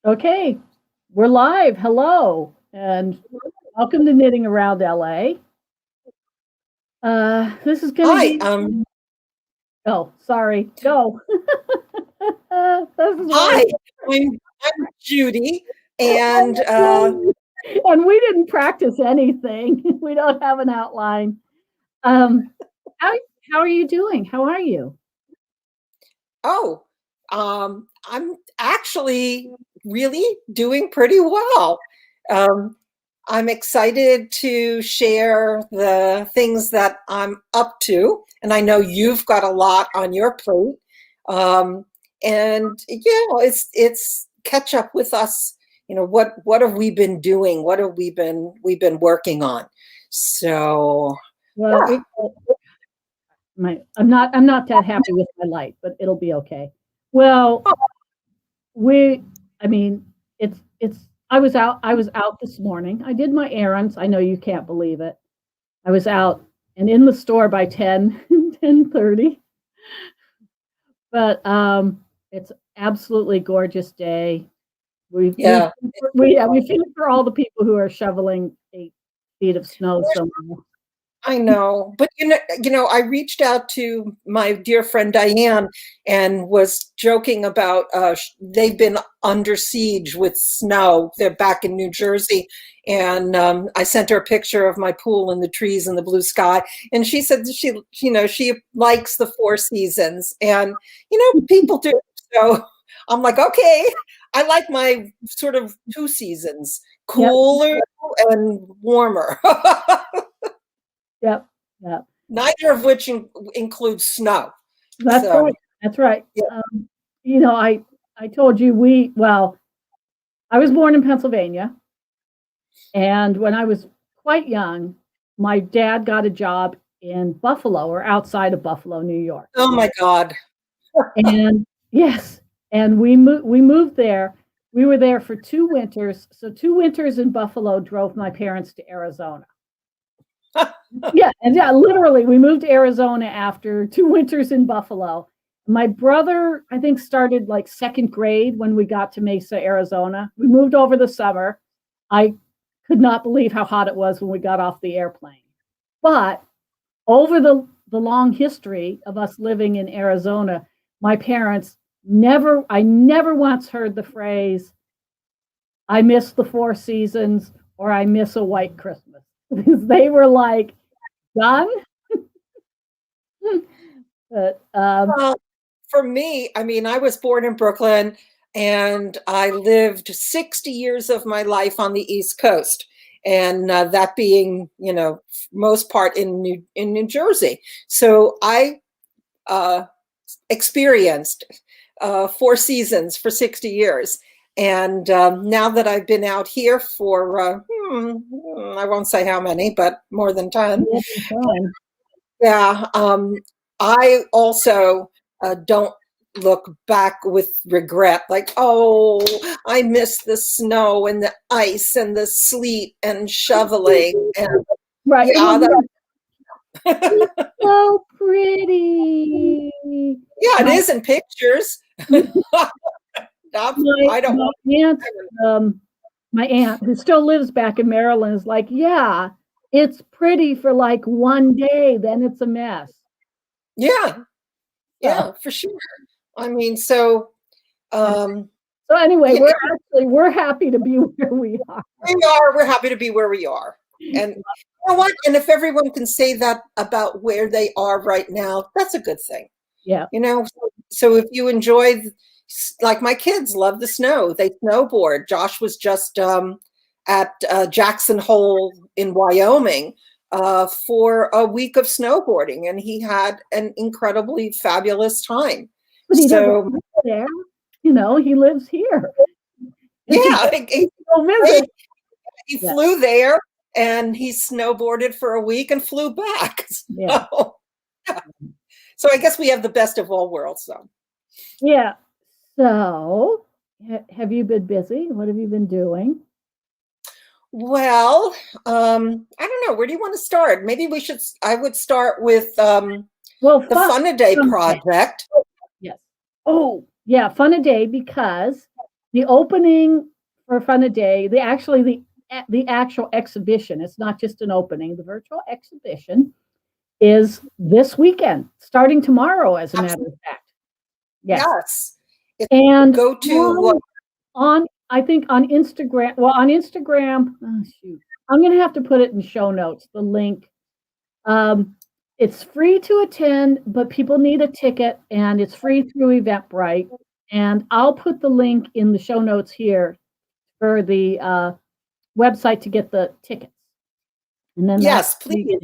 Okay, we're live. Hello, and welcome to Knitting Around LA. This is going to Hi, be. Oh, sorry. Go. This is hi. really. I'm Judy, and And we didn't practice anything. We don't have an outline. Um, how how are you doing? How are you? oh, I'm actually really doing pretty well. Um, I'm excited to share the things that I'm up to, and I know you've got a lot on your plate. Um, and it's catch up with us. What have we been doing? What have we been working on? So Well, yeah. I'm not that happy with my light, but it'll be okay. Well, we I mean, it's I was out this morning. I did my errands. I know you can't believe it. I was out and in the store by 10:30. But it's absolutely gorgeous day. We Yeah. we feel for all the people who are shoveling 8 feet of snow somewhere. I know, but I reached out to my dear friend Diane and was joking about they've been under siege with snow. They're back in New Jersey, and I sent her a picture of my pool and the trees and the blue sky, and she said that she likes the four seasons, and people do. So I'm like, okay, I like my sort of two seasons, Yep, cooler and warmer. yep, yep. Neither of which includes snow. That's So, right. That's right. yeah. You know, I told you I was born in Pennsylvania, and when I was quite young, my dad got a job in Buffalo or outside of Buffalo, New York. Oh my God. And yes, and we moved there. We were there for 2 winters. So 2 winters in Buffalo drove my parents to Arizona. Yeah, and yeah, literally, we moved to Arizona after 2 winters in Buffalo. My brother, I think, started like 2nd grade when we got to Mesa, Arizona. We moved over the summer. I could not believe how hot it was when we got off the airplane. But over the long history of us living in Arizona, my parents I never once heard the phrase, I miss the four seasons or I miss a white Christmas. Because they were like, done. But Well, for me, I mean, I was born in Brooklyn and I lived 60 years of my life on the East Coast. And that being, most part in New Jersey. So I uh, experienced four seasons for 60 years. And now that I've been out here for, I won't say how many, but more than 10. Yeah. I also don't look back with regret, like, oh, I miss the snow and the ice and the sleet and shoveling. And right, it yeah, was so pretty. yeah, it My is in pictures. my I don't my want. aunt, um, my aunt who still lives back in Maryland is like, yeah, it's pretty for like 1 day, then it's a mess. Yeah, So, yeah, for sure. I mean, so yeah. um, So anyway, yeah, we're happy to be where we are. we're happy to be where we are. And you know what? And if everyone can say that about where they are right now, that's a good thing. Yeah. So if you enjoy, like my kids love the snow, they snowboard. Josh was just at Jackson Hole in Wyoming for a week of snowboarding, and he had an incredibly fabulous time. But he doesn't So live there. He lives here. If he yeah, goes to go visit. he Yeah. flew there and he snowboarded for a week and flew back. Yeah. So I guess we have the best of all worlds. So. Yeah. So, have you been busy? What have you been doing? Well, I don't know. Where do you want to start? Maybe I would start with Well, the Fun a Day fun day. project. Yes. Oh, yeah, fun a day because the opening for Fun a Day, the actual exhibition, it's not just an opening, the virtual exhibition is this weekend, starting tomorrow, as a matter of fact. Yes. Yes. And Go to on I think on Instagram, on Instagram, oh shoot, I'm gonna have to put it in show notes, the link. It's free to attend, but people need a ticket, and it's free through Eventbrite. And I'll put the link in the show notes here for the website to get the tickets. And then yes, please.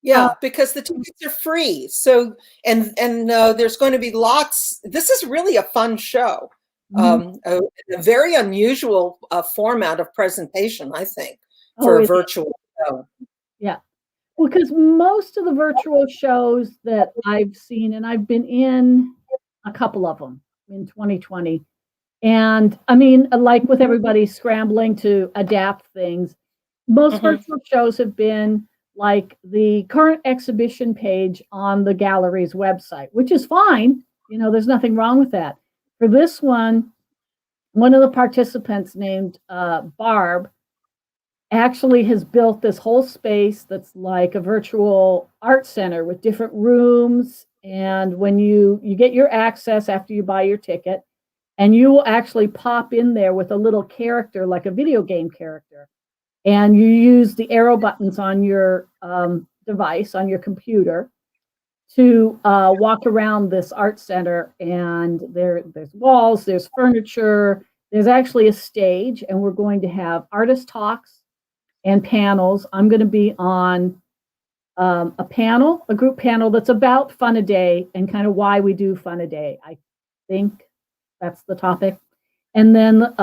Yeah, because the tickets are free. So and there's going to be lots. This is really a fun show. A very unusual format of presentation, I think, for a virtual show. Yeah. Because most of the virtual shows that I've seen, and I've been in a couple of them in 2020, and I mean, like with everybody scrambling to adapt things, most virtual shows have been like the current exhibition page on the gallery's website, which is fine. You know, there's nothing wrong with that. For this one of the participants named Barb actually has built this whole space that's like a virtual art center with different rooms. And when you get your access after you buy your ticket, and you will actually pop in there with a little character, like a video game character. And you use the arrow buttons on your device, on your computer, to walk around this art center. And there's walls, there's furniture, there's actually a stage, and we're going to have artist talks and panels. I'm going to be on a group panel that's about Fun a Day and kind of why we do Fun a Day. I think that's the topic. And then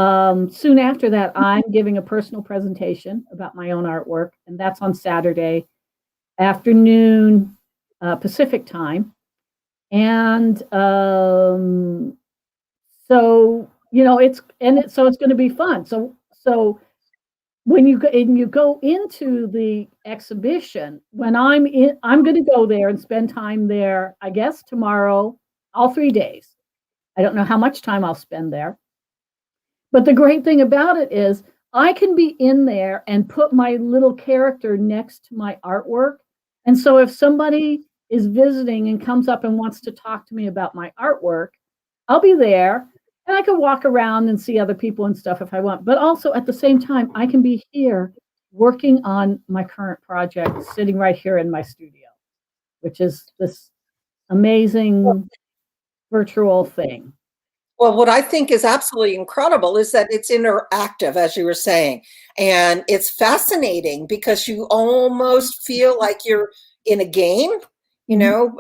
soon after that, I'm giving a personal presentation about my own artwork, and that's on Saturday afternoon Pacific time. And so it's going to be fun. So when you go into the exhibition, when I'm going to go there and spend time there, I guess tomorrow, all 3 days. I don't know how much time I'll spend there. But the great thing about it is I can be in there and put my little character next to my artwork. And so if somebody is visiting and comes up and wants to talk to me about my artwork, I'll be there. And I can walk around and see other people and stuff if I want. But also at the same time, I can be here working on my current project, sitting right here in my studio, which is this amazing virtual thing. Well, what I think is absolutely incredible is that it's interactive, as you were saying. And it's fascinating because you almost feel like you're in a game, you know.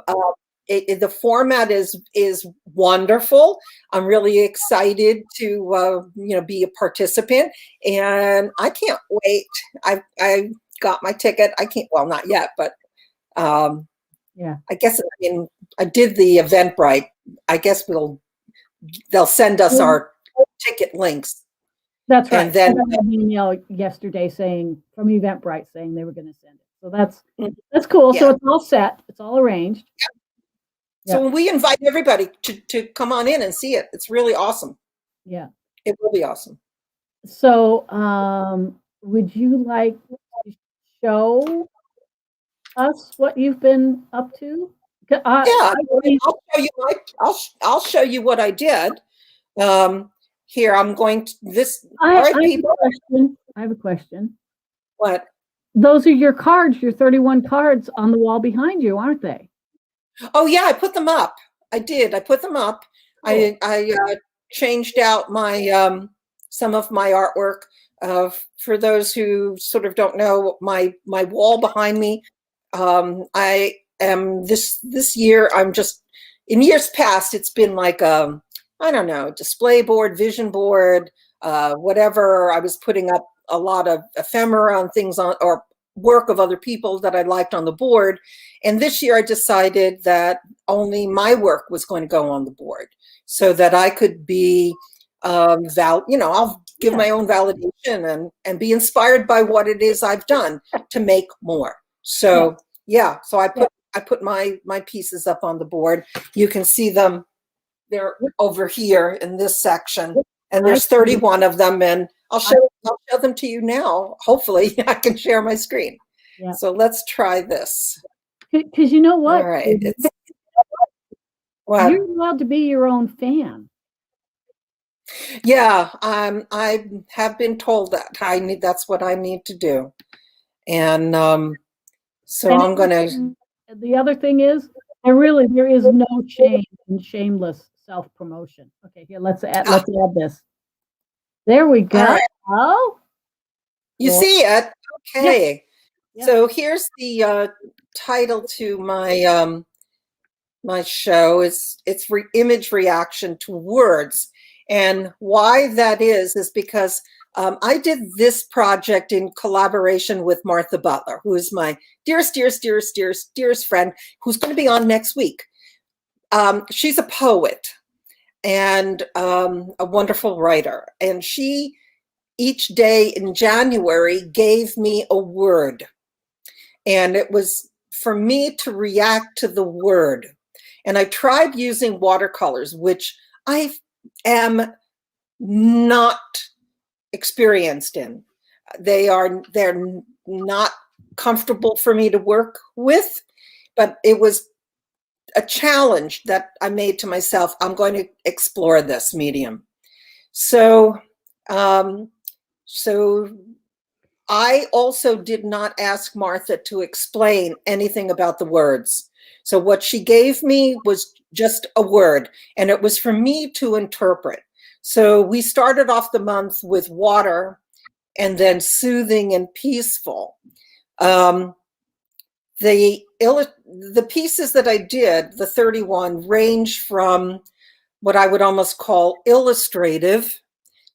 The format is wonderful. I'm really excited to be a participant, and I can't wait. I got my ticket. I can't. Well, not yet, but yeah. I guess I did the Eventbrite. I guess they'll send us our ticket links. That's right. And then I got an email yesterday from Eventbrite saying they were going to send it. So that's cool. Yeah. So it's all set. It's all arranged. Yeah. So we invite everybody to come on in and see it. It's really awesome. Yeah. It will be awesome. So would you like to show us what you've been up to? I'll show you what I did. Here, I'm going to this. I have a question. What? Those are your cards, your 31 cards on the wall behind you, aren't they? Oh yeah, I put them up. I did. I put them up. Cool. I changed out my some of my artwork. For those who sort of don't know, my wall behind me. I am this year. I'm just in years past. It's been like I don't know, display board, vision board, whatever. I was putting up a lot of ephemera and things on or work of other people that I liked on the board. And this year I decided that only my work was going to go on the board so that I could be, I'll give my own validation and be inspired by what it is I've done to make more. So so I put my pieces up on the board. You can see them. They're over here in this section. And there's 31 of them, and I'll show them to you now. Hopefully I can share my screen. Yeah. So let's try this. Because you know what? All right. You're allowed to be your own fan. Yeah, I have been told that that's what I need to do. And so I'm going to. The other thing is, there is no shame in shameless self-promotion. Okay, here, let's add this. There we go. Right. Oh, you see it? Okay. Yeah. So here's the title to my my show. It's image reaction to words, and why that is because I did this project in collaboration with Martha Butler, who is my dearest friend, who's going to be on next week. She's a poet and a wonderful writer. And she, each day in January, gave me a word. And it was for me to react to the word. And I tried using watercolors, which I am not experienced in. They're not comfortable for me to work with, but it was a challenge that I made to myself. I'm going to explore this medium. So I also did not ask Martha to explain anything about the words. So what she gave me was just a word, and it was for me to interpret. So we started off the month with water and then soothing and peaceful. The pieces that I did, the 31, range from what I would almost call illustrative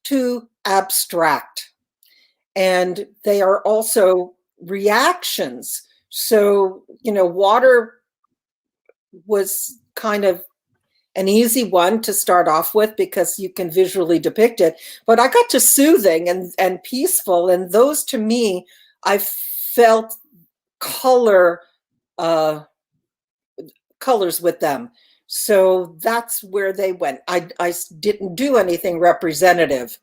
to abstract. And they are also reactions. So, water was kind of an easy one to start off with because you can visually depict it. But I got to soothing and peaceful, and those to me, I felt colors with them. So that's where they went. I didn't do anything representative.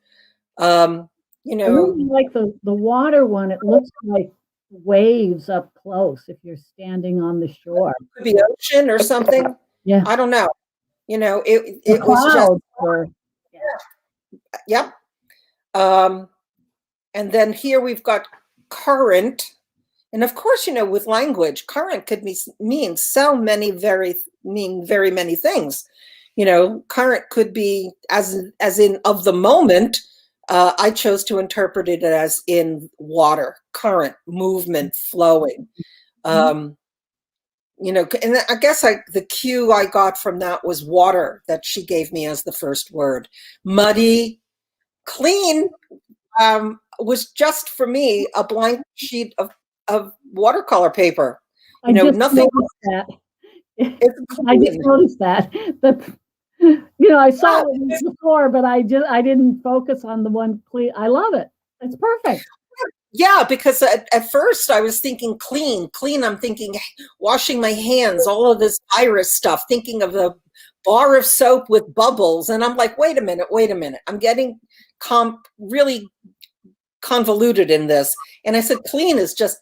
I really like the water one. It looks like waves up close if you're standing on the shore. Could be ocean or something. Yeah. I don't know. It was just. Yep. And then here we've got current. And of course, with language, current could mean very many things. Current could be as in of the moment. I chose to interpret it as in water, current, movement, flowing. And I guess the cue I got from that was water that she gave me as the first word. Muddy, clean was just for me a blank sheet of watercolor paper. Nothing. That. I just noticed that. I saw it before, but I didn't focus on the one clean. I love it. It's perfect. Yeah, because at first I was thinking clean. I'm thinking washing my hands, all of this virus stuff, thinking of a bar of soap with bubbles. And I'm like, wait a minute. I'm getting really convoluted in this. And I said, clean is just,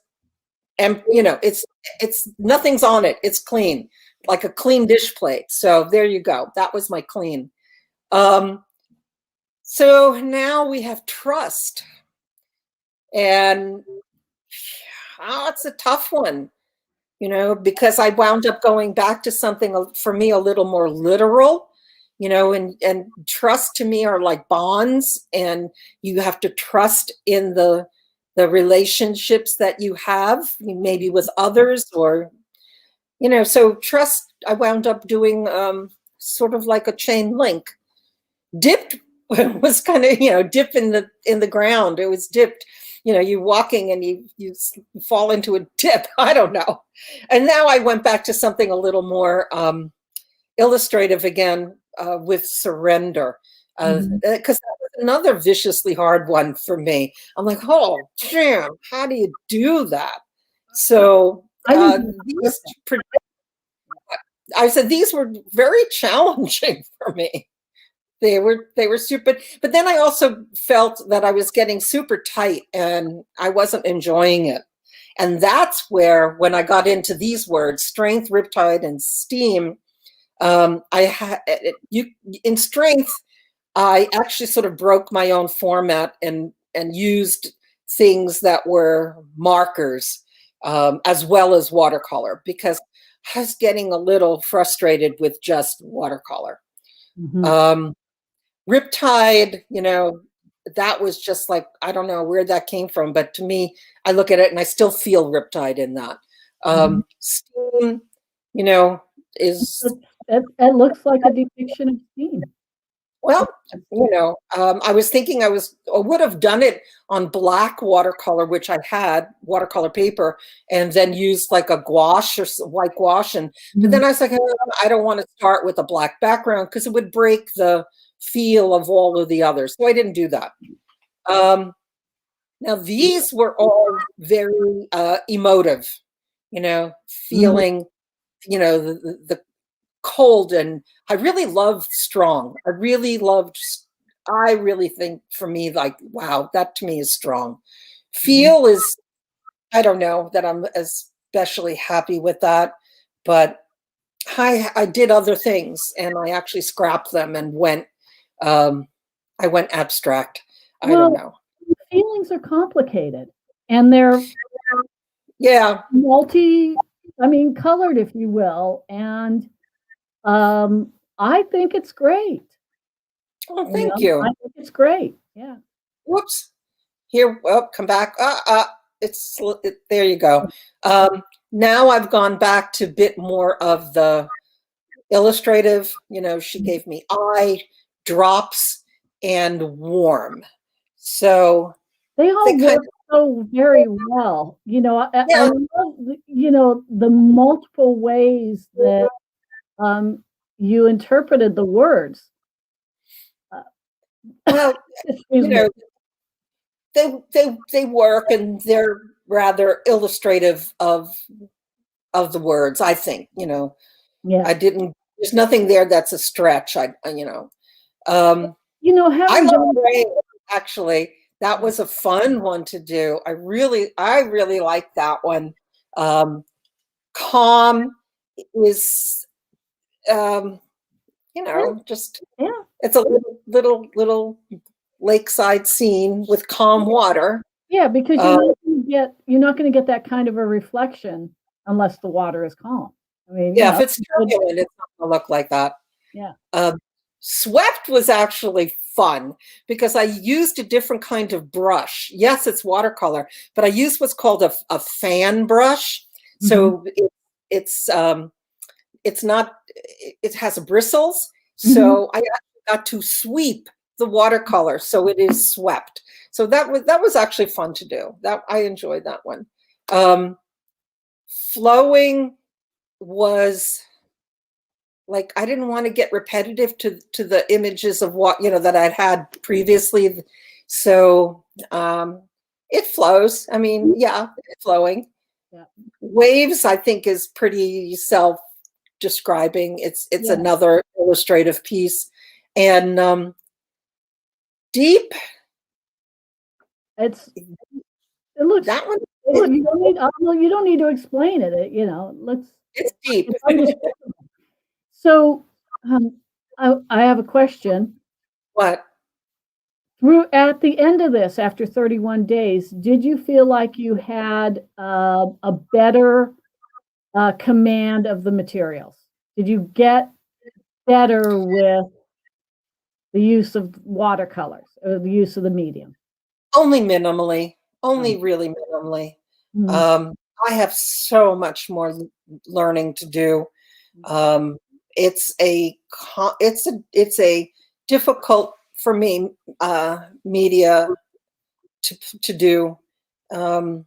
and it's nothing's on it. It's clean, like a clean dish plate. So there you go. That was my clean. So now we have trust. And it's a tough one, because I wound up going back to something for me a little more literal, and trust to me are like bonds, and you have to trust in the relationships that you have, maybe with others, or, so trust, I wound up doing sort of like a chain link. Dipped was kind of, dip in the ground. It was dipped. You're walking and you fall into a dip. I don't know. And now I went back to something a little more illustrative again with surrender. Because that was another viciously hard one for me. I'm like, oh, damn, how do you do that? So I said these were very challenging for me. They were stupid. But then I also felt that I was getting super tight and I wasn't enjoying it. And that's where, when I got into these words, strength, riptide, and steam, I had you in strength. I actually sort of broke my own format and used things that were markers, as well as watercolor, because I was getting a little frustrated with just watercolor. Mhm. Um, Riptide, that was just like, I don't know where that came from, but to me, I look at it and I still feel Riptide in that. Mhm. Steam, you know, is It looks like a depiction of steam. well, I was thinking I would have done it on black watercolor, which I had watercolor paper, and then used like a gouache or white gouache. But Mhm. then I was like, "Oh, I don't want to start with a black background because it would break the feel of all of the others." So I didn't do that. Um, Now these were all very emotive, Mhm. feeling, the cold, and I really loved strong. I really think, for me, like, wow, that to me is strong. Mhm. Feel is, I don't know that I'm especially happy with that, but I did other things and I actually scrapped them and um I went abstract. I don't Well, know. feelings are complicated, and they're Yeah. multi I mean, colored, if you will, and, I think it's great, Oh, thank I you. think it's great, yeah. Whoops. Here, well, come back. There you go. Um, Now I've gone back to a bit more of the illustrative. She gave me eye, drops, and warm. So They they all kind work so very well, I yeah, love, the multiple ways that, um, you interpreted the words. Uh, well, excuse you me. know, they work, and they're rather illustrative of the words, I think. Yeah. I didn't There's nothing there that's a stretch. Um I Having love done rain, actually. That was a fun one to do. I really like that one. Um, Calm is, um, yeah, just yeah. it's a little lakeside scene with calm water. Yeah, because Uh, you're not gonna get that kind of a reflection unless the water is calm. I mean, yeah, if it's but turbulent, it's not gonna look like that. yeah. Um, Swept was actually fun because I used a different kind of brush. Yes, it's watercolor, but I used what's called a fan brush. Mhm, So it's not, it has bristles. mhm. So I actually got to sweep the watercolor so it is swept. So that was actually fun to do. That I enjoyed that one. Um, Flowing was like, I didn't want to get repetitive to the images of what that I'd had previously. So it flows. I mean, yeah, it's flowing. Yeah, Waves, I think, is pretty self-describing. It's yeah. another illustrative piece. And deep, It's it looks that one, you don't need well, you don't need to explain it, let's it's deep. it's understandable. So, I have a question. What? Through at the end of this, after 31 days, did you feel like you had, a better, command of the materials? Did you get better with the use of watercolors or the use of the medium? Only minimally, Oh, only really minimally. mhm, Um, I have so much more learning to do. Um, it's a difficult for me, media to do. Um,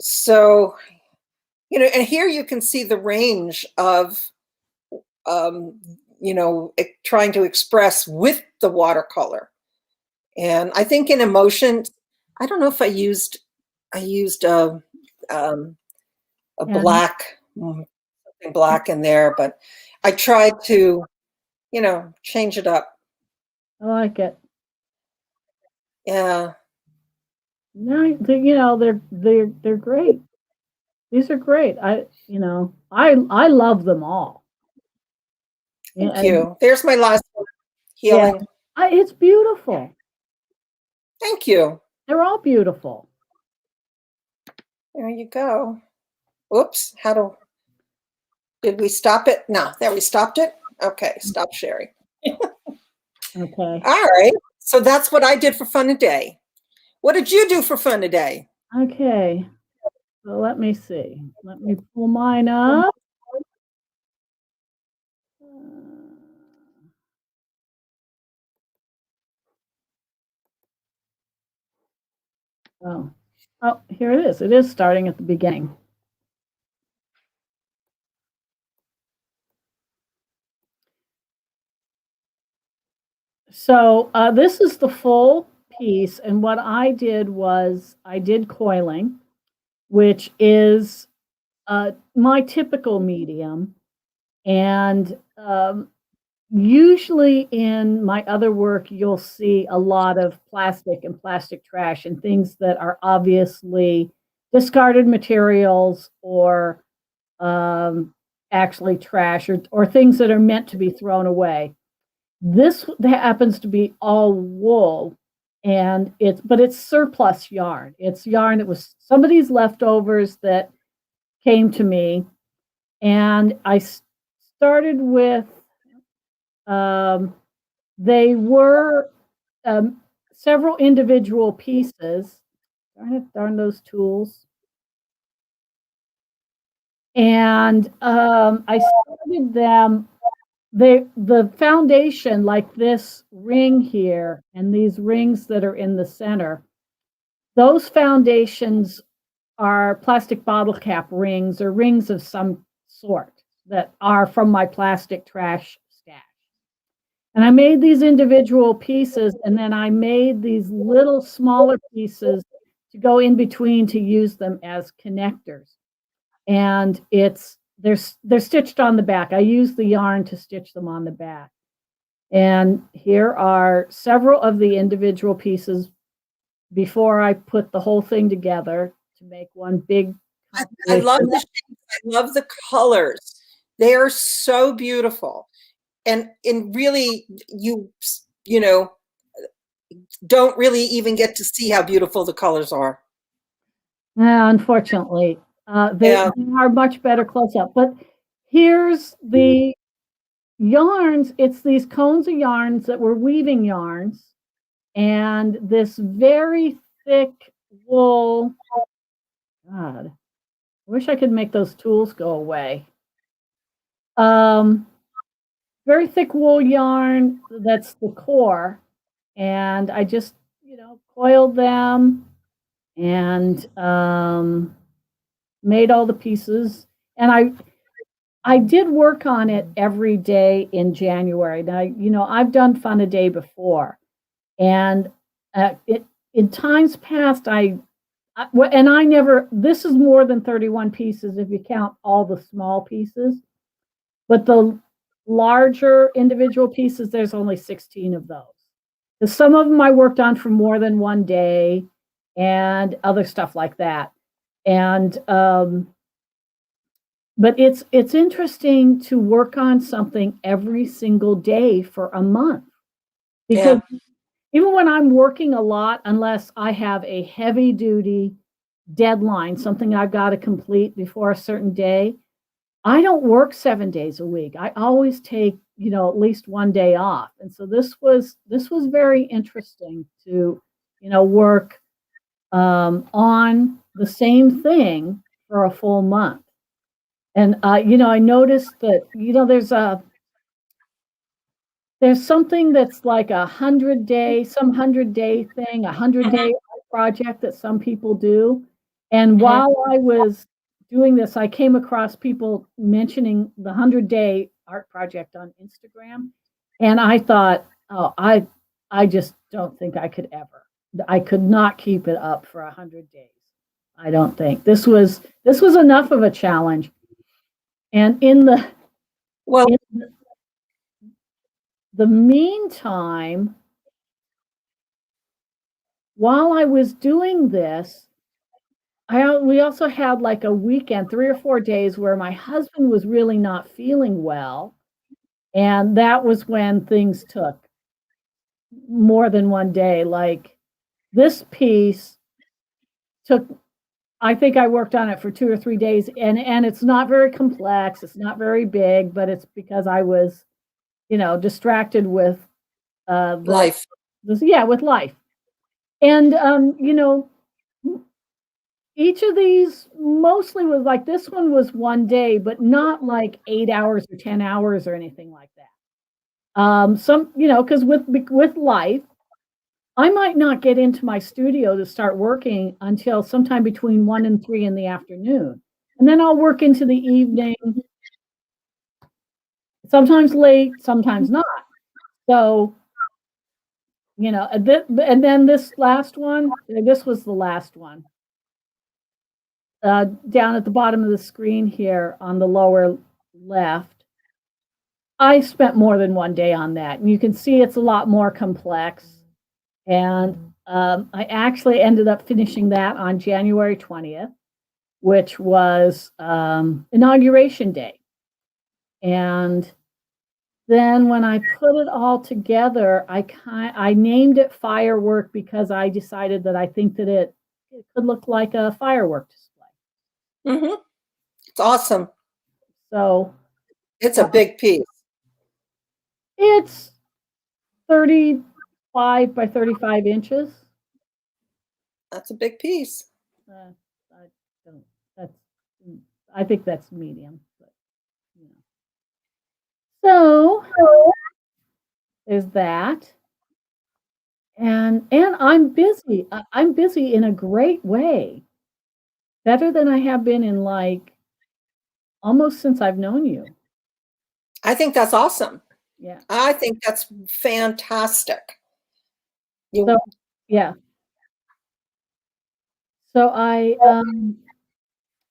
so and here you can see the range of, um, trying to express with the watercolor. And I think in emotion, I don't know if I used um, a yeah, something black in there, but I tried to change it up. I like it. Yeah. No, they're great. These are great. I love them all. Yeah, Thank you. There's my last one. yeah. Healing. It's beautiful. Thank you. They're all beautiful. There you go. Oops. Did we stop it? No, there we stopped it. Okay, stop sharing. Okay. All right. So that's what I did for fun today. What did you do for fun today? Okay. So let me see. Let me pull mine up. Oh, here it is. It is starting at the beginning. So this is the full piece, and what I did was I did coiling, which is my typical medium, and usually in my other work, you'll see a lot of plastic and plastic trash and things that are obviously discarded materials or actually trash or things that are meant to be thrown away. This happens to be all wool, and it's surplus yarn. It's yarn that was somebody's leftovers that came to me, and I started with they were several individual pieces. Darn those tools. And I started them. The foundation, like this ring here, and these rings that are in the center, those foundations are plastic bottle cap rings or rings of some sort that are from my plastic trash stash. And I made these individual pieces, and then I made these little smaller pieces to go in between to use them as connectors. And they're stitched on the back. I use the yarn to stitch them on the back. And here are several of the individual pieces before I put the whole thing together to make one big. I love the shapes. I love the colors. They are so beautiful. And really, you know, don't really even get to see how beautiful the colors are. Unfortunately, they Yeah. are much better close up. But here's the yarns. It's these cones of yarns that were weaving yarns, and this very thick wool. God, I wish I could make those tools go away. Very thick wool yarn. That's the core, and I just coiled them and made all the pieces. And I did work on it every day in January. Now, I've done Fun a Day before, and in times past, and I never. This is more than 31 pieces if you count all the small pieces, but the larger individual pieces, there's only 16 of those. Because some of them I worked on for more than one day, and other stuff like that. And but it's interesting to work on something every single day for a month, because even when I'm working a lot, unless I have a heavy duty deadline, something I've got to complete before a certain day, I don't work 7 days a week. I always take, at least one day off. And so this was very interesting to, work on the same thing for a full month. And I noticed that, there's something that's like 100-day, some 100-day thing, 100-day project that some people do. And while I was doing this, I came across people mentioning the 100-day art project on Instagram. And I thought, oh, I just don't think I could ever. I could not keep it up for 100 days. I don't think. This was enough of a challenge. And in the Well, meantime, while I was doing this, we also had like a weekend, 3 or 4 days where my husband was really not feeling well, and that was when things took more than 1 day. Like, this piece took, I think I worked on it for 2 or 3 days, and it's not very complex, it's not very big, but it's because I was, distracted with, the Life. this yeah, with life. And, each of these mostly was like this one was 1 day, but not like 8 hours or 10 hours or anything like that. Some, because with life, I might not get into my studio to start working until sometime between 1 and 3 in the afternoon. And then I'll work into the evening, sometimes late, sometimes not. So, and then this last one, this was the last one. Down at the bottom of the screen here on the lower left, I spent more than 1 day on that, and you can see it's a lot more complex. And I actually ended up finishing that on January 20th, which was inauguration day. And then when I put it all together, I named it Firework because I decided that I think that it could look like a firework display. Mm-hmm. It's awesome. So it's a big piece. It's 35 by 35 inches. That's a big piece. I don't, that's, I think that's medium. But, So there's that. And I'm busy. I'm busy in a great way. Better than I have been in like almost since I've known you. I think that's awesome. Yeah. I think that's fantastic. So, yeah. So I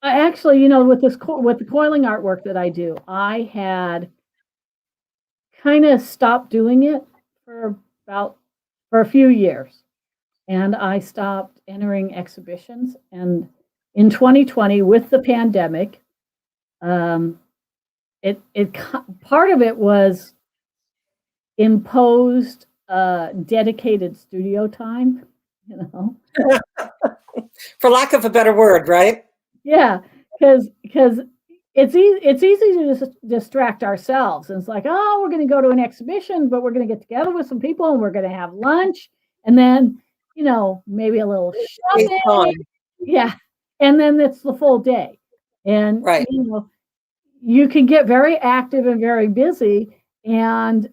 actually, with with the coiling artwork that I do, I had kind of stopped doing it for a few years, and I stopped entering exhibitions. And in 2020, with the pandemic, it part of it was imposed dedicated studio time, for lack of a better word, right? Yeah, because it's easy to just distract ourselves. And it's like, oh, we're going to go to an exhibition, but we're going to get together with some people and we're going to have lunch, and then maybe a little shopping. Yeah, and then it's the full day, and right. You can get very active and very busy, and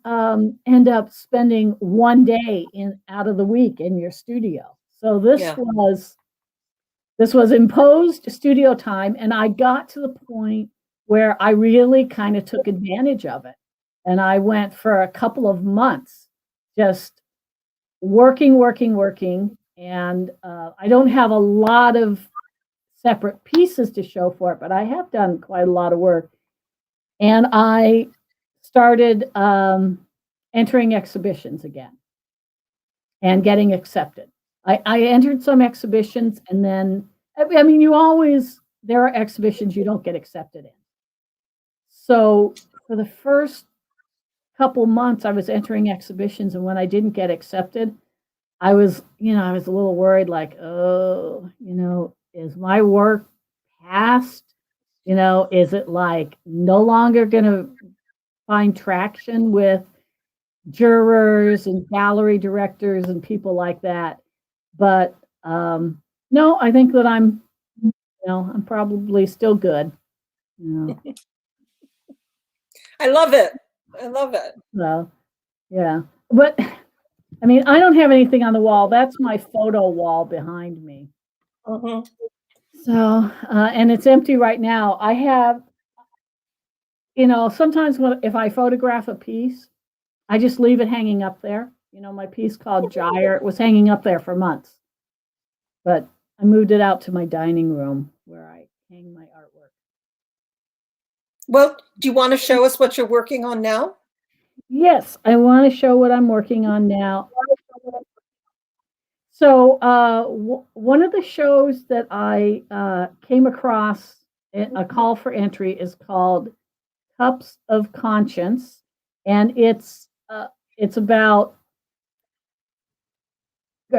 end up spending 1 day out of the week in your studio. So this was imposed studio time, and I got to the point where I really kind of took advantage of it. And I went for a couple of months just working. And I don't have a lot of separate pieces to show for it, but I have done quite a lot of work. And I started entering exhibitions again and getting accepted. I entered some exhibitions, and then, I mean, there are exhibitions you don't get accepted in. So for the first couple months, I was entering exhibitions, and when I didn't get accepted, I was a little worried, like, oh, is my work past? Is it like no longer going to find traction with jurors and gallery directors and people like that? But no, I think that I'm probably still good. I love it. I love it. So, yeah. But I mean, I don't have anything on the wall. That's my photo wall behind me. Mm-hmm. So, and it's empty right now. I have, sometimes if I photograph a piece, I just leave it hanging up there. My piece called Gyre, it was hanging up there for months. But I moved it out to my dining room where I hang my artwork. Well, do you want to show us what you're working on now? Yes, I want to show what I'm working on now. So one of the shows that I came across a call for entry is called Cups of Conscience, and it's about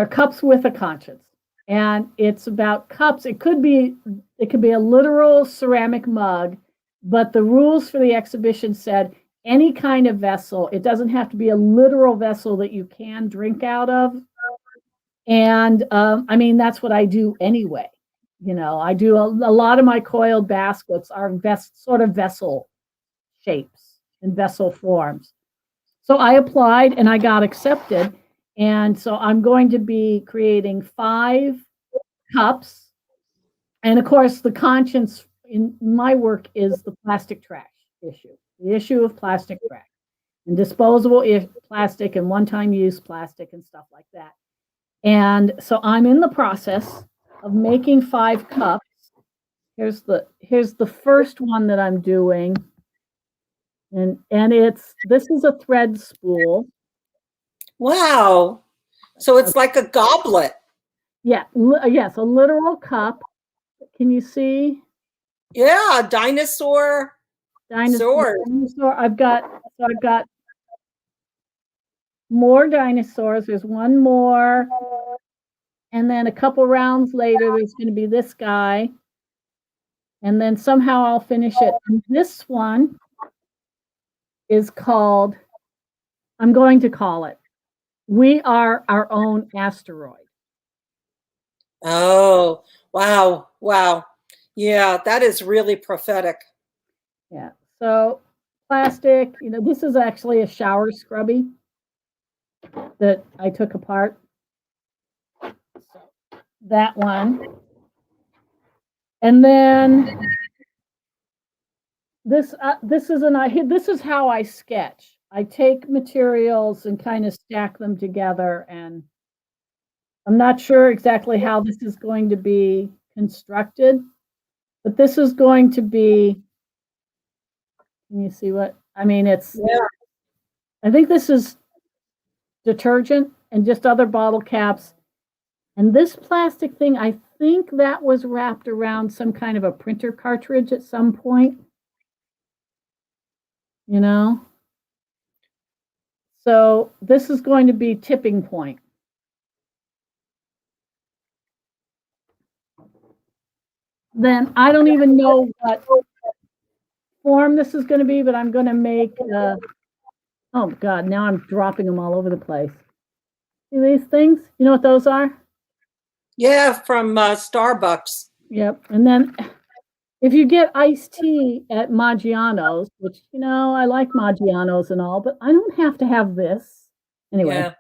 cups with a conscience, and it's about cups. It could be a literal ceramic mug, but the rules for the exhibition said any kind of vessel. It doesn't have to be a literal vessel that you can drink out of. And I mean, that's what I do anyway. I do a lot of my coiled baskets are sort of vessel shapes and vessel forms. So I applied and I got accepted. And so I'm going to be creating 5 cups. And of course, the conscience in my work is the plastic trash issue, the issue of plastic trash and disposable plastic and one time use plastic and stuff like that. And so I'm in the process of making 5 cups. Here's the first one that I'm doing. And this is a thread spool. Wow. So it's like a goblet. Yeah, yes, a literal cup. Can you see? Yeah, dinosaur sword. Dinosaur. I've got more dinosaurs. There's one more. And then a couple rounds later, there's going to be this guy. And then somehow I'll finish it. And this one is called, I'm going to call it, We Are Our Own Asteroid. Oh, wow. Wow. Yeah, that is really prophetic. Yeah. So plastic, this is actually a shower scrubby that I took apart. So that one. And then this is how I sketch. I take materials and kind of stack them together, and I'm not sure exactly how this is going to be constructed, but this is going to be, can you see what I mean? I think this is detergent and just other bottle caps. And this plastic thing, I think that was wrapped around some kind of a printer cartridge at some point. So this is going to be tipping point. Then I don't even know what form this is going to be, but I'm going to make, oh God, now I'm dropping them all over the place. See these things? You know what those are? Yeah, from Starbucks. Yep. And then if you get iced tea at Maggiano's, which, I like Maggiano's and all, but I don't have to have this. Anyway. Yeah.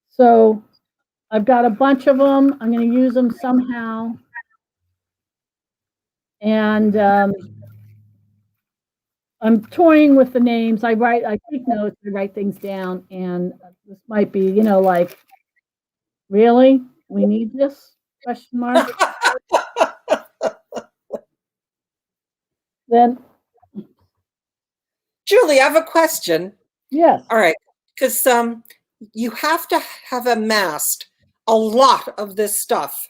So I've got a bunch of them. I'm going to use them somehow. And I'm toying with the names. I take notes, I write things down, and this might be, like, really? We need this? Question mark. Then, Julie, I have a question. yes. All right, because you have to have amassed a lot of this stuff.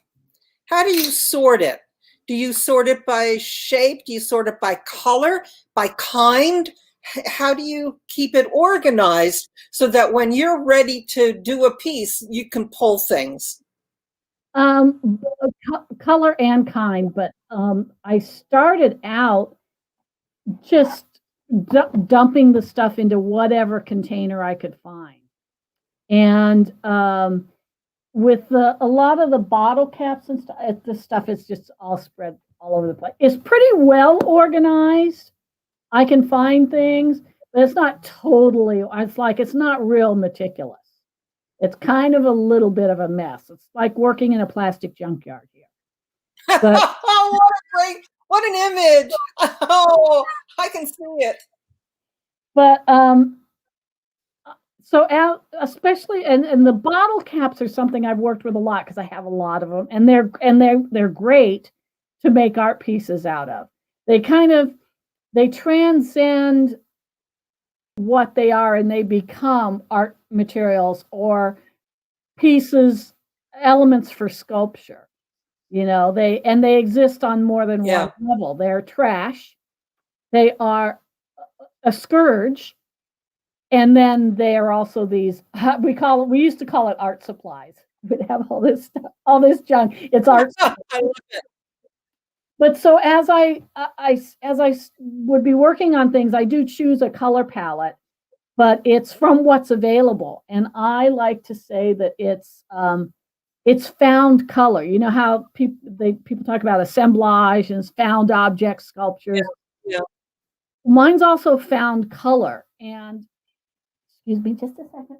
How do you sort it? Do you sort it by shape? Do you sort it by color, by kind? How do you keep it organized so that when you're ready to do a piece, you can pull things? Color and kind, but I started out just dumping the stuff into whatever container I could find. And with a lot of the bottle caps and stuff, the stuff is just all spread all over the place. It's pretty well organized. I can find things, but it's not totally, it's not real meticulous. It's kind of a little bit of a mess. It's like working in a plastic junkyard here. But, oh, what an image. Oh, I can see it. But so especially and the bottle caps are something I've worked with a lot because I have a lot of them, and they're great to make art pieces out of. They transcend what they are and they become art materials or pieces elements for sculpture. They exist on more than one Yeah. level. They're trash. They are a scourge. And then they are also these, we used to call it art supplies. We'd have all this stuff, all this junk. It's art. I love it. But so as I would be working on things, I do choose a color palette, but it's from what's available. And I like to say that it's found color. You know how people talk about assemblage and found object sculptures. Yeah. Mine's also found color. And excuse me just a second.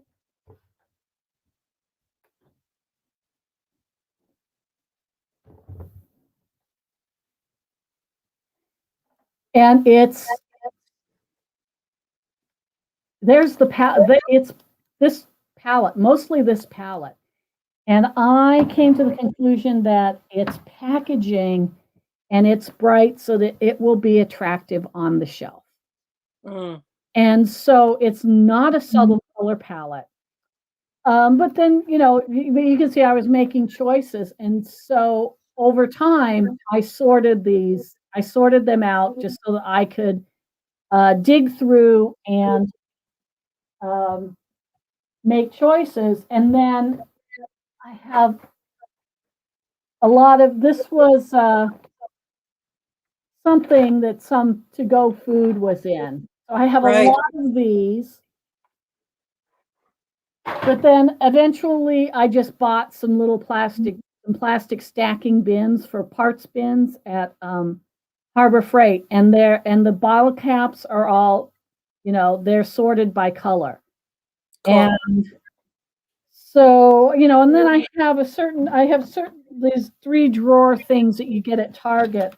And there's it's this palette, mostly this palette. And I came to the conclusion that it's packaging and it's bright so that it will be attractive on the shelf. Mm. And so it's not a subtle color palette. But then, you can see I was making choices. And so over time, I sorted them out just so that I could dig through and make choices. And then I have a lot of this was something that some to-go food was in. So I have a Right. lot of these. But then eventually I just bought some little plastic stacking bins for parts bins at Harbor Freight, and the bottle caps are all, they're sorted by color. Cool. And so, and then I have certain these 3-drawer things that you get at Target,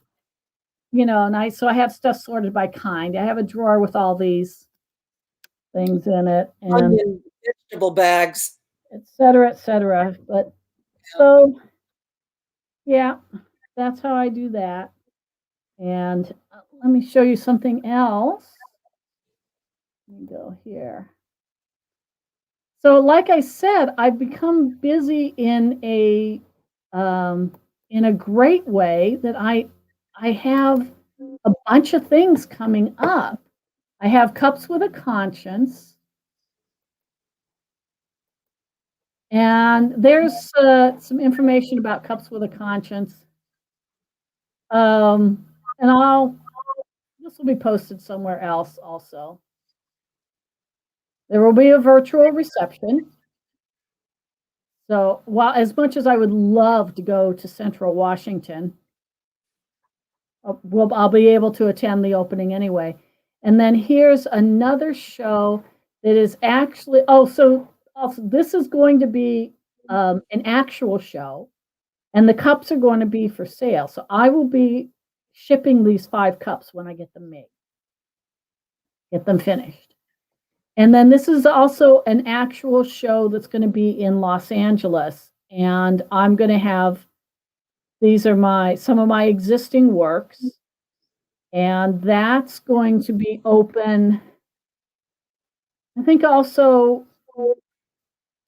and so I have stuff sorted by kind. I have a drawer with all these things in it, and Onion, vegetable bags. et cetera, et cetera. But so, yeah, that's how I do that. And let me show you something else. Let me go here. So, like I said, I've become busy in a great way that I have a bunch of things coming up. I have Cups with a Conscience. And there's some information about Cups with a Conscience. And this will be posted somewhere else also. There will be a virtual reception. So while as much as I would love to go to Central Washington, I'll be able to attend the opening anyway. And then here's another show that is actually, so also this is going to be an actual show, and the cups are going to be for sale. So I will be shipping these 5 cups when I get them made, get them finished. And then this is also an actual show that's going to be in Los Angeles, and I'm going to have, these are some of my existing works, and that's going to be open, I think also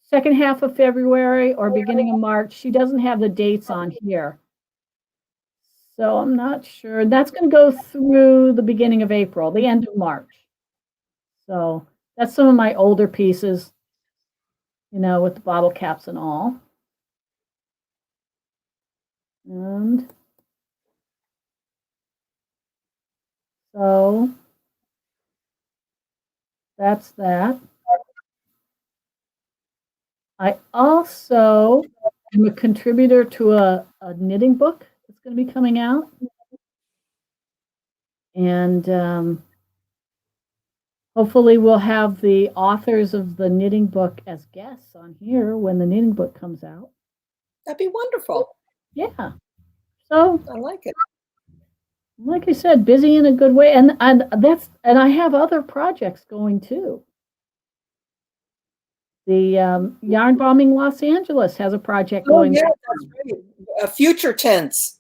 second half of February or beginning of March. She doesn't have the dates on here, so I'm not sure. That's going to go through the beginning of April, the end of March. So that's some of my older pieces, with the bottle caps and all. And so that's that. I also am a contributor to a knitting book that's going to be coming out. And hopefully we'll have the authors of the knitting book as guests on here when the knitting book comes out. That'd be wonderful. Yeah. So I like it. Like I said, busy in a good way, and I have other projects going too. The Yarn Bombing Los Angeles has a project going. Yeah, that's right. Future tense.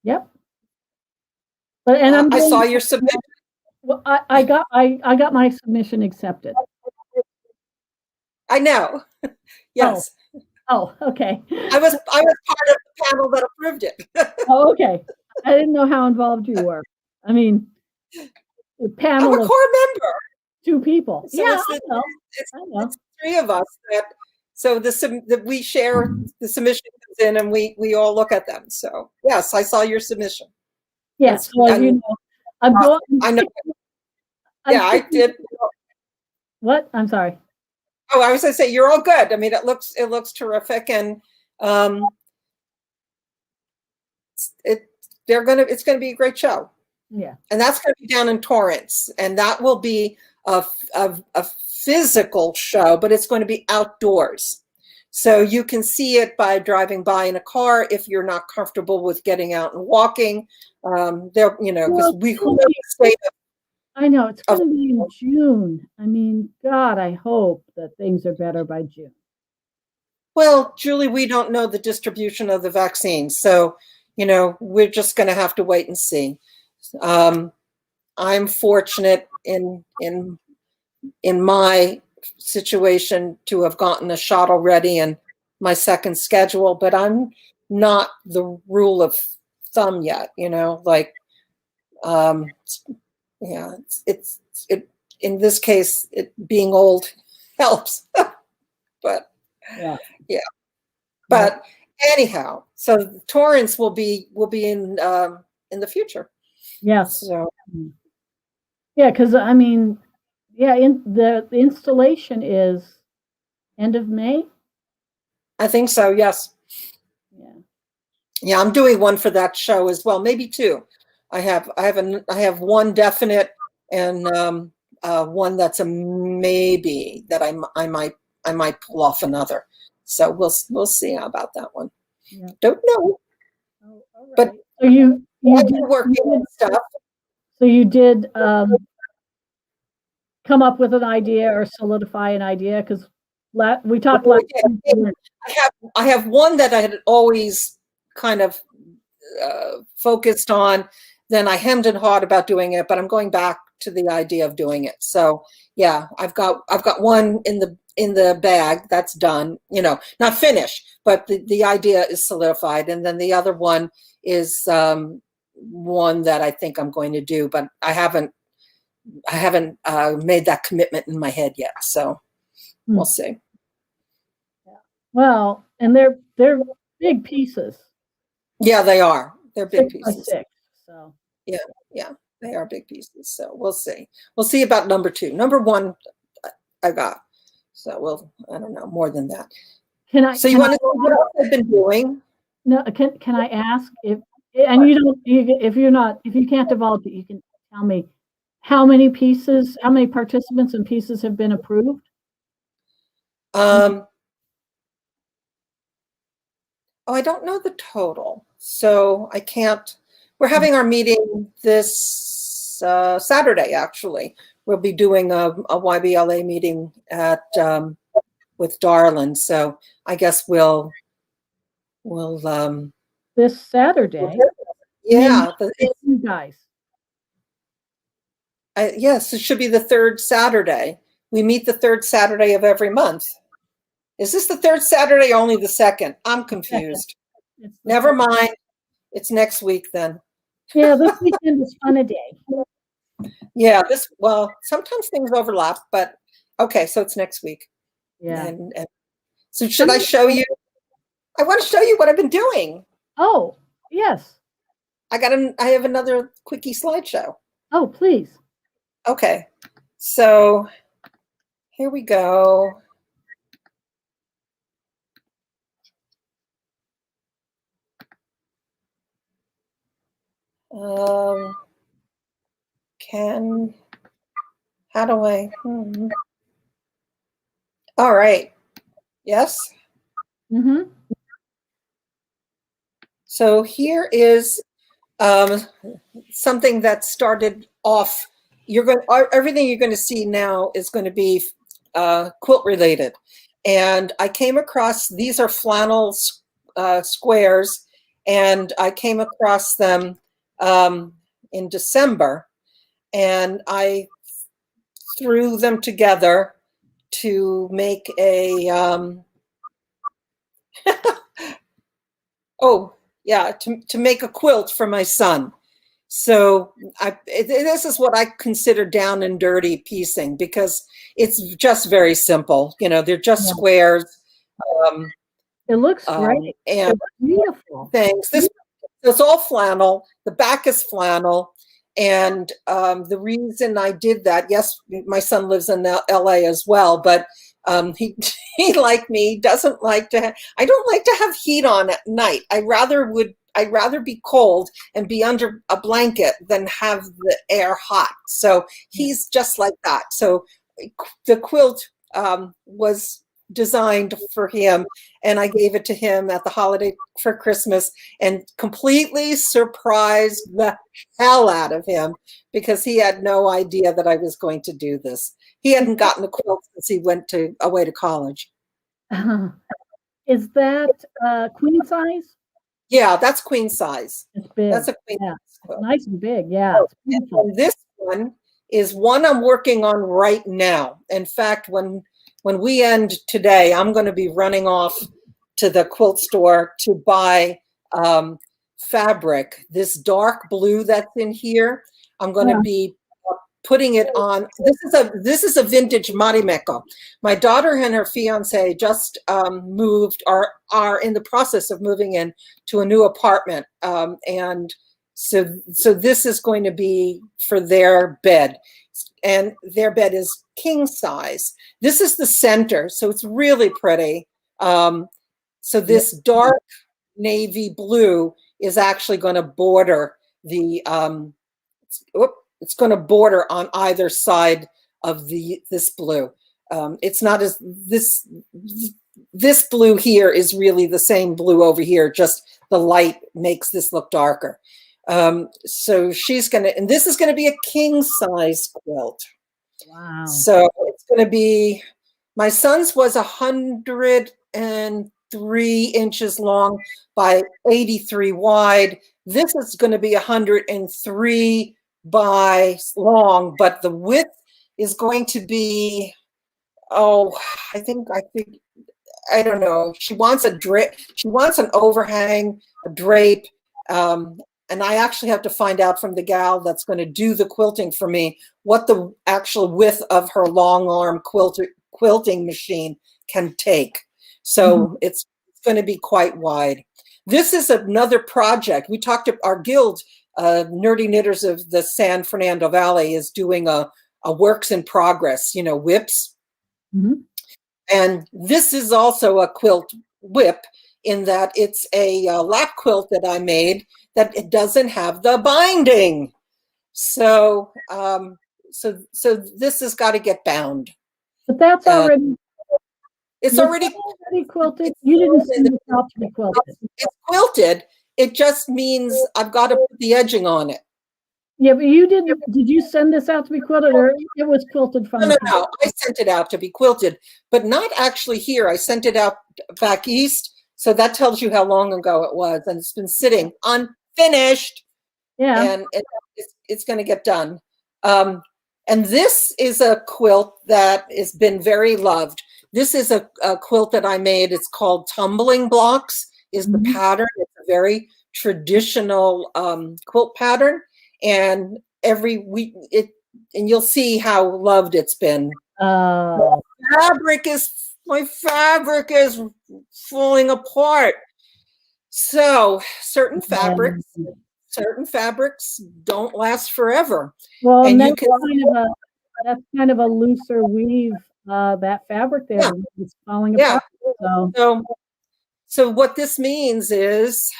Yep. But I saw your submission. Well, I got my submission accepted. I know. Yes. Oh, okay. I was part of the panel that approved it. Oh, okay. I didn't know how involved you were. I mean, a I'm a panel of core member. 2 people. So Yeah, it's I the know, it's I know. it's 3 of us that so that we share the submission comes in and we all look at them. So yes, I saw your submission. Yeah, That's so as you and know, I'm going I know. I'm Yeah, I sticking did. what? I'm sorry. Oh, I was gonna say you're all good. I mean, it looks terrific, and um, it it's gonna be a great show, Yeah. and that's gonna be down in Torrance, and that will be a physical show, but it's going to be outdoors. So you can see it by driving by in a car if you're not comfortable with getting out and walking. There, Well, because it's who gonna knows be the state I know, it's of gonna be in June. I mean, God, I hope that things are better by June. well, Julie, we don't know the distribution of the vaccine, so we're just going to have to wait and see. Um, I'm fortunate in my situation to have gotten a shot already and my second schedule, but I'm not the rule of thumb yet, like um yeah, it in this case it being old helps. But Yeah. yeah, Yep. but anyhow, so Torrance will be in the future. Yes. So Mm. Yeah, 'cause I mean, yeah, the installation is end of May? I think so, yes. Yeah. Yeah, I'm doing one for that show as well, maybe two. I have one definite and one that's a maybe that I might pull off another. So we'll see about that one. Yeah. Don't know, Oh, but alright. So you I've did been working on stuff. so you did, come up with an idea or solidify an idea? 'Cause we talked last week, you weren't I have one that I had always kind of focused on. Then I hemmed and hawed about doing it, but I'm going back to the idea of doing it. So yeah, I've got one in the bag that's done. Not finished, but the idea is solidified, and then the other one is one that I think I'm going to do, but I haven't made that commitment in my head yet. So Hmm. we'll see. Yeah. Well, and they're big pieces, Yeah, they are. They're big 6 by pieces. 6, so Yeah, yeah, they are big pieces. So we'll see. We'll see about number two. Number one, I got. So I don't know, more than that. can I So you can I want to know what else I've been doing? no, can I ask if and you don't if you can't divulge it, you can tell me how many participants and pieces have been approved? Um, oh, I don't know the total. So I can't. We're having our meeting this Saturday, actually. We'll be doing a YBLA meeting with Darlin. So I guess we'll This Saturday? You mean yeah, you guys? yes, it should be the third Saturday. We meet the third Saturday of every month. Is this the third Saturday or only the second? I'm Second. confused. It's the Never second. mind. It's next week then. Yeah, this weekend is fun a day. Yeah, well, sometimes things overlap, but okay, so it's next week. Yeah. And so How should I many show you? I want to show you what I've been doing. Oh, yes. I have another quickie slideshow. Oh, please. Okay. So here we go. Um, how do I? All right. Yes. Mhm. So here is um, something that started off. Everything you're going to see now is going to be quilt related, and I came across these are flannel squares, and I came across them in December, and I threw them together to make Oh, yeah, to make a quilt for my son. So this is what I consider down and dirty piecing, because it's just very simple. You know, they're just Yeah. squares. Um, It looks great. and It's beautiful. things. This it's all flannel. The back is flannel. And the reason I did that, yes, my son lives in LA as well, but he like me doesn't like to. I don't like to have heat on at night. I'd rather be cold and be under a blanket than have the air hot. So he's just like that. So the quilt was designed for him, and I gave it to him at the holiday for Christmas, and completely surprised the hell out of him, because he had no idea that I was going to do this. He hadn't gotten a quilt since he went away to college. Is that queen size? Yeah, that's queen size. It's big. That's a queen Yeah. size quilt. Nice and big. Yeah. It's beautiful. And this one is one I'm working on right now. In fact, when we end today, I'm going to be running off to the quilt store to buy fabric. This dark blue that's in here, I'm going to be putting it on. This is a vintage marimekko. My daughter and her fiance just moved, are in the process of moving in to a new apartment, and so this is going to be for their bed, and their bed is king size. This is the center, so it's really pretty. So this dark navy blue is actually going to border the it's going to border on either side of this blue. It's not as this blue here is really the same blue over here, just the light makes this look darker. So she's going to, and this is going to be a king size quilt. Wow. So it's going to be, my son's was 103 inches long by 83 wide. This is going to be 103 by long, but the width is going to be, I don't know. She wants a drape. She wants an overhang, a drape. And I actually have to find out from the gal that's going to do the quilting for me what the actual width of her long arm quilting machine can take. So it's going to be quite wide. This is another project. We talked to our guild, Nerdy Knitters of the San Fernando Valley, is doing a works in progress, whips. And this is also a quilt whip, in that it's a lap quilt that I made that it doesn't have the binding. So this has got to get bound. But that's already. It's already quilted. You didn't send it out to be quilted. It's quilted. It just means I've got to put the edging on it. Yeah, but you didn't. Did you send this out to be quilted, or it was quilted from? No. I sent it out to be quilted, but not actually here. I sent it out back east, so that tells you how long ago it was, and it's been sitting unfinished. Yeah, and it's going to get done. And this is a quilt that has been very loved. This is a quilt that I made. It's called Tumbling Blocks. Is the pattern? It's a very traditional quilt pattern. And every week, and you'll see how loved it's been. My fabric is falling apart. So certain fabrics don't last forever. Well, and that's kind of a looser weave. That fabric there is falling apart. So what this means is,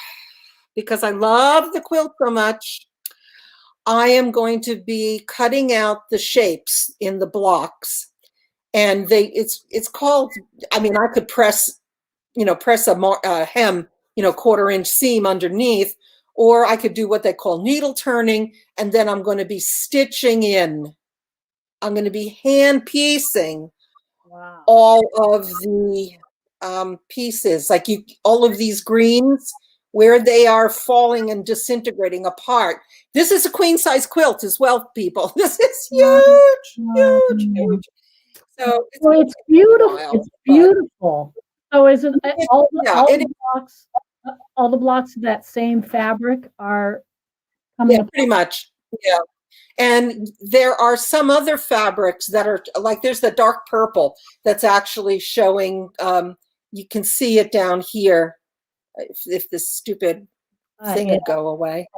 because I love the quilt so much, I am going to be cutting out the shapes in the blocks, and it's called. I mean, I could press a hem, 1/4 inch seam underneath, or I could do what they call needle turning, and then I'm going to be stitching in. I'm going to be hand piecing all of the pieces, like all of these greens, where they are falling and disintegrating apart. This is a queen size quilt as well, people. This is huge. So it's beautiful. It's beautiful. So is it Yeah, all the blocks of that same fabric are yeah, coming apart? pretty much. Yeah. And there are some other fabrics that are like, there's the dark purple that's actually showing, you can see it down here. If this stupid thing Yeah. would go away.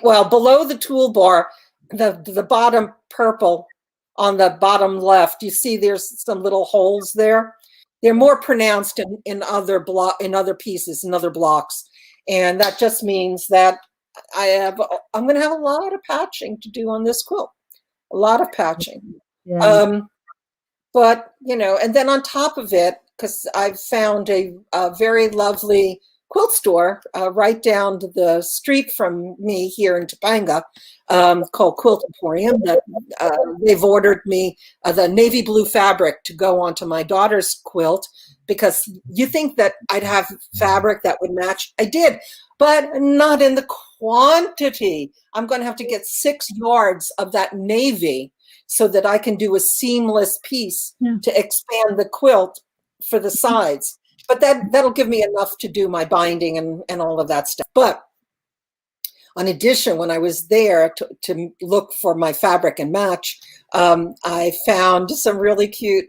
Well, below the toolbar, the bottom purple on the bottom left, you see there's some little holes there. They're more pronounced in other pieces, in other blocks. And that just means that I'm going to have a lot of patching to do on this quilt. A lot of patching. Yeah. But, and then on top of it, because I've found a very lovely quilt store right down the street from me here in Topanga, called Quilt Emporium. That they've ordered me the navy blue fabric to go onto my daughter's quilt, because you think that I'd have fabric that would match. I did, but not in the quantity. I'm going to have to get 6 yards of that navy so that I can do a seamless piece to expand the quilt for the sides. But that'll give me enough to do my binding and all of that stuff. But in addition, when I was there to look for my fabric and match, I found some really cute,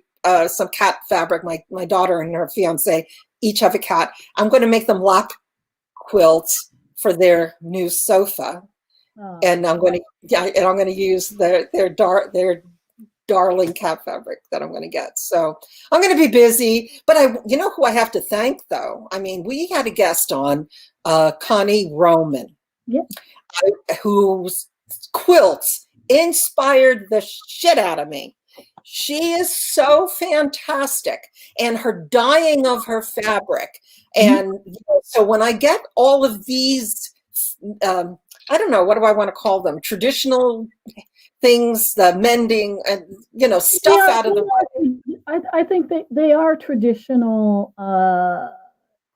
some cat fabric. My daughter and her fiance each have a cat. I'm going to make them lap quilts for their new sofa. Oh. And I'm going to use their darling cat fabric that I'm going to get. So I'm going to be busy, but you know who I have to thank though? I mean, we had a guest on, Connie Roman, whose quilts inspired the shit out of me. She is so fantastic, and her dyeing of her fabric. And so when I get all of these, I don't know, what do I want to call them? Traditional things, the mending and, stuff out of the way. I think they are traditional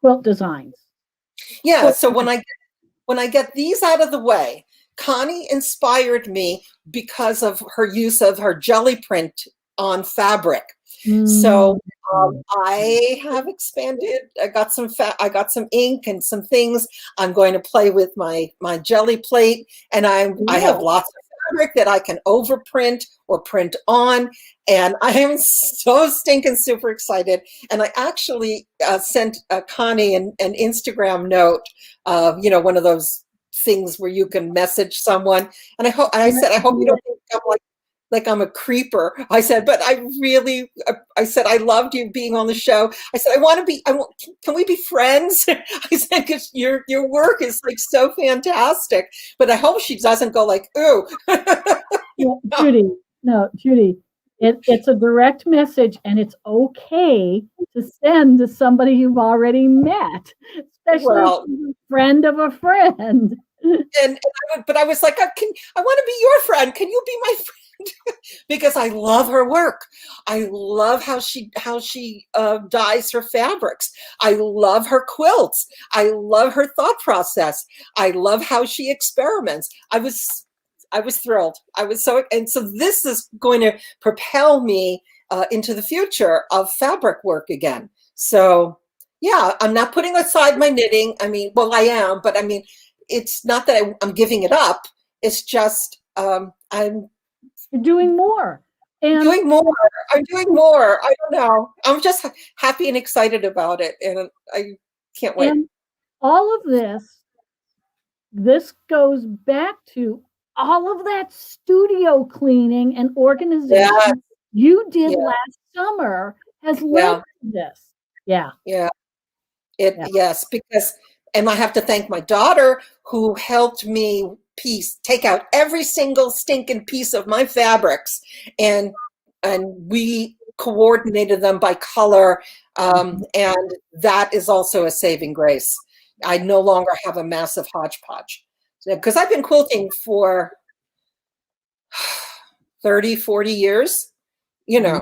quilt designs. Yeah. So when I get these out of the way, Connie inspired me because of her use of her jelly print on fabric. So I have expanded. I got some ink and some things. I'm going to play with my jelly plate, and I have lots of fabric that I can overprint or print on, and I am so stinking super excited. And I actually sent Connie an Instagram note, one of those things where you can message someone, and I said, I hope you don't think I'm like I'm a creeper. I said, but I said, I loved you being on the show. I said, can we be friends? I said, because your work is like so fantastic, but I hope she doesn't go like, ooh. Judy, it's a direct message, and it's okay to send to somebody you've already met, especially a friend of a friend. But I was like, I want to be your friend. Can you be my friend? Because I love her work. I love how she dyes her fabrics. I love her quilts. I love her thought process. I love how she experiments. I was thrilled. So this is going to propel me into the future of fabric work again. So yeah, I'm not putting aside my knitting. I mean, well, I am, but I mean, it's not that I'm giving it up. It's just You're doing more. I'm doing more. I don't know. I'm just happy and excited about it, and I can't wait. And all of this goes back to all of that studio cleaning and organization you did last summer has led to this. Yeah. Yes, because, and I have to thank my daughter who helped me take out every single stinking piece of my fabrics, and we coordinated them by color, and that is also a saving grace. I no longer have a massive hodgepodge, because I've been quilting for 30, 40 years.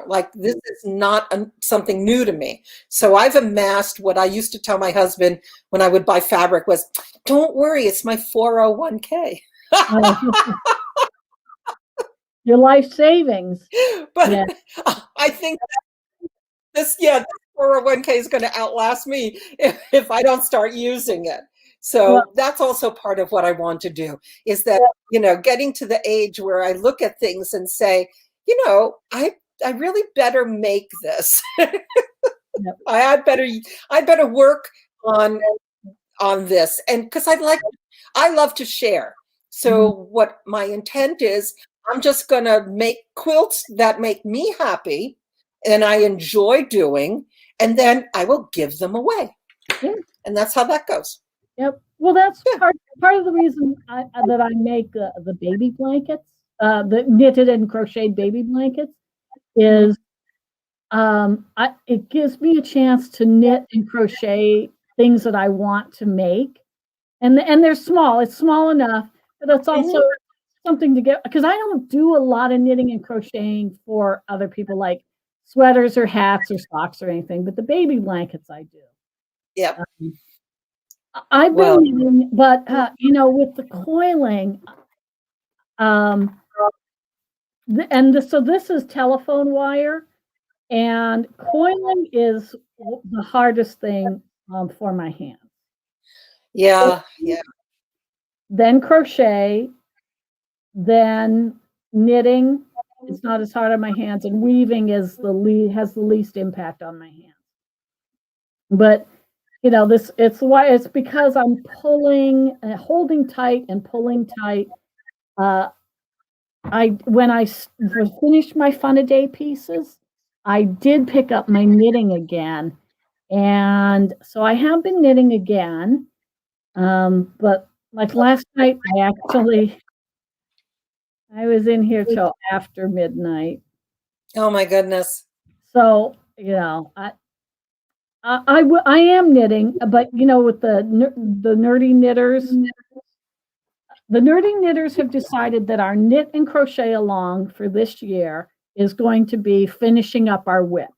Like, this is not something new to me. So I've amassed what I used to tell my husband when I would buy fabric was, don't worry, it's my 401k. Your life savings. But I think this 401k is going to outlast me if I don't start using it. Well, So that's also part of what I want to do, is that, getting to the age where I look at things and say, I really better make this. yep. I better work on this. And because I love to share. Mhm. So what my intent is, I'm just going to make quilts that make me happy and I enjoy doing, and then I will give them away. Yeah. And that's how that goes. Yep. Well, that's Yeah. part of the reason that I make the baby blankets, the knitted and crocheted baby blankets, is it gives me a chance to knit and crochet things that I want to make, and they're small. It's small enough, but it's also Mhm. something to get, because I don't do a lot of knitting and crocheting for other people, like sweaters or hats or socks or anything. But the baby blankets I do. Yep. Um, I've been Well, knitting, but with the coiling, um, so this is telephone wire, and coiling is the hardest thing for my hands. yeah, yeah. Then crochet, then knitting. It's not as hard on my hands, and weaving is has the least impact on my hands. But it's because I'm pulling, holding tight and pulling tight. Uh, when I finished my fun a day pieces, I did pick up my knitting again, and so I have been knitting again. But like last night, I was in here till after midnight. Oh my goodness. So I am knitting, but with the nerdy knitters, the nerdy knitters have decided that our knit and crochet along for this year is going to be finishing up our whips.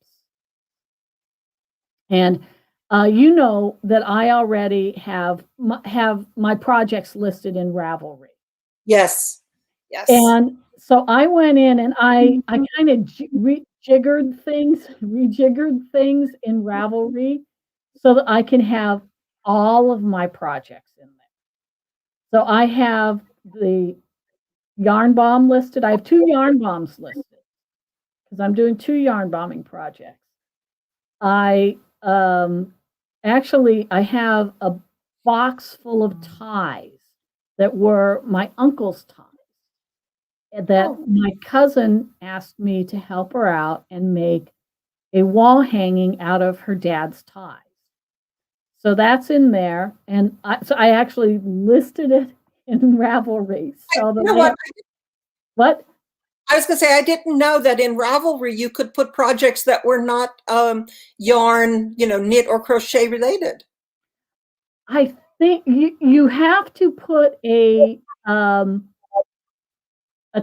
And you know that I already have my projects listed in Ravelry. Yes. Yes. And so I went in and I kind of rejiggered things in Ravelry so that I can have all of my projects in there. So I have the yarn bomb listed. I have 2 yarn bombs listed because I'm doing 2 yarn bombing projects. I actually I have a box full of ties that were my uncle's ties that Oh, my cousin asked me to help her out and make a wall hanging out of her dad's ties. So that's in there, and I actually listed it in Ravelry. So you that know I have what? I was going to say, I didn't know that in Ravelry you could put projects that were not yarn, knit or crochet related. I think you have to put a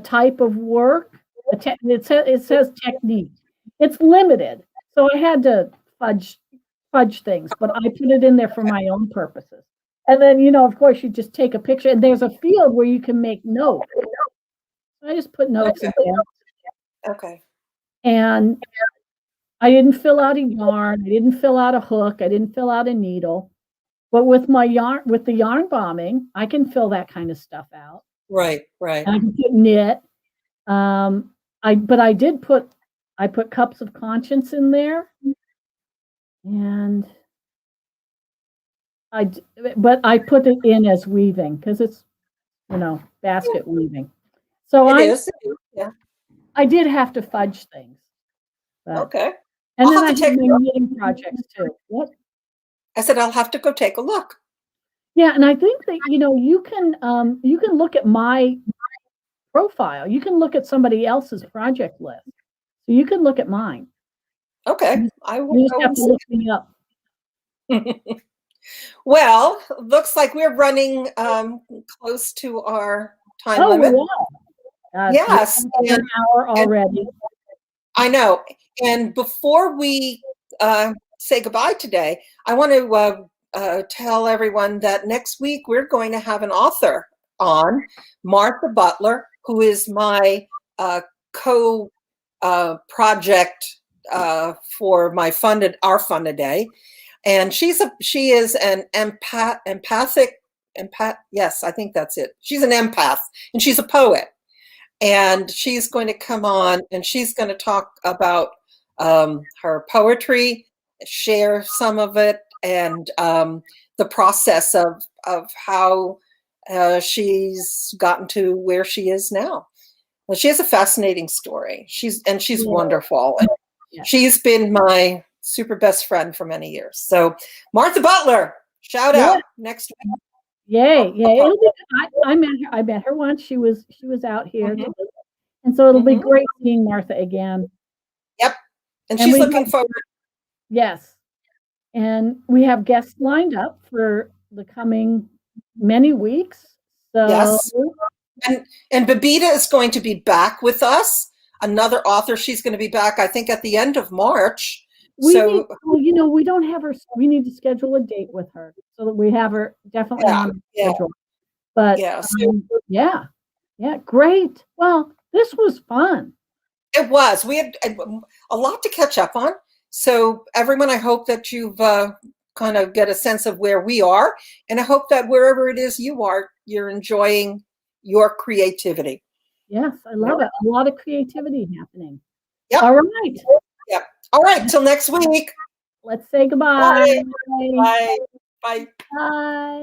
type of work. It says technique. It's limited, so I had to fudge things, but I put it in there for my own purposes. And then, of course, you just take a picture, and there's a field where you can make notes. I just put notes in Okay. there, Okay. and I didn't fill out a yarn, I didn't fill out a hook, I didn't fill out a needle. But with the yarn bombing, I can fill that kind of stuff out. Right. Right. And I can put knit. I put cups of conscience in there, and but I put it in as weaving because it's Yeah, basket weaving. So it is. It is. Yeah. I did have to fudge things, but Okay. and I'll then have I to have take a my look. knitting projects too. What? I said I'll have to go take a look. Yeah, and I think that you can look at my profile. You can look at somebody else's project list. So you can look at mine. Okay. You I will you just go have and to look see. me up. Well, looks like we're running close to our time Oh, we limit. are. We're Yes. at an hour And already. I know. And before we say goodbye today, I want to tell everyone that next week we're going to have an author on, Martha Butler, who is my co project for our fun a day. And she is an yes, I think that's it. She's an empath, and she's a poet. And she's going to come on, and she's going to talk about her poetry, share some of it, and the process of how she's gotten to where she is now. Well, she has a fascinating story. She's wonderful. And she's been my super best friend for many years. So Martha Butler, shout out next week. Yay! It'll be. I met her once. She was out here, and so it'll be great seeing Martha again. Yep, and she's looking forward. Yes, and we have guests lined up for the coming many weeks. So yes, and Babita is going to be back with us. Another author. She's going to be back, I think, at the end of March. We don't have her. We need to schedule a date with her so that we have her definitely on the schedule. But great. Well, this was fun. It was. We had a lot to catch up on. So everyone, I hope that you've kind of get a sense of where we are, and I hope that wherever it is you are, you're enjoying your creativity. Yes, I love it. A lot of creativity happening. Yep. All right. Yep. All right. Till next week. Let's say goodbye. Bye. Bye. Bye.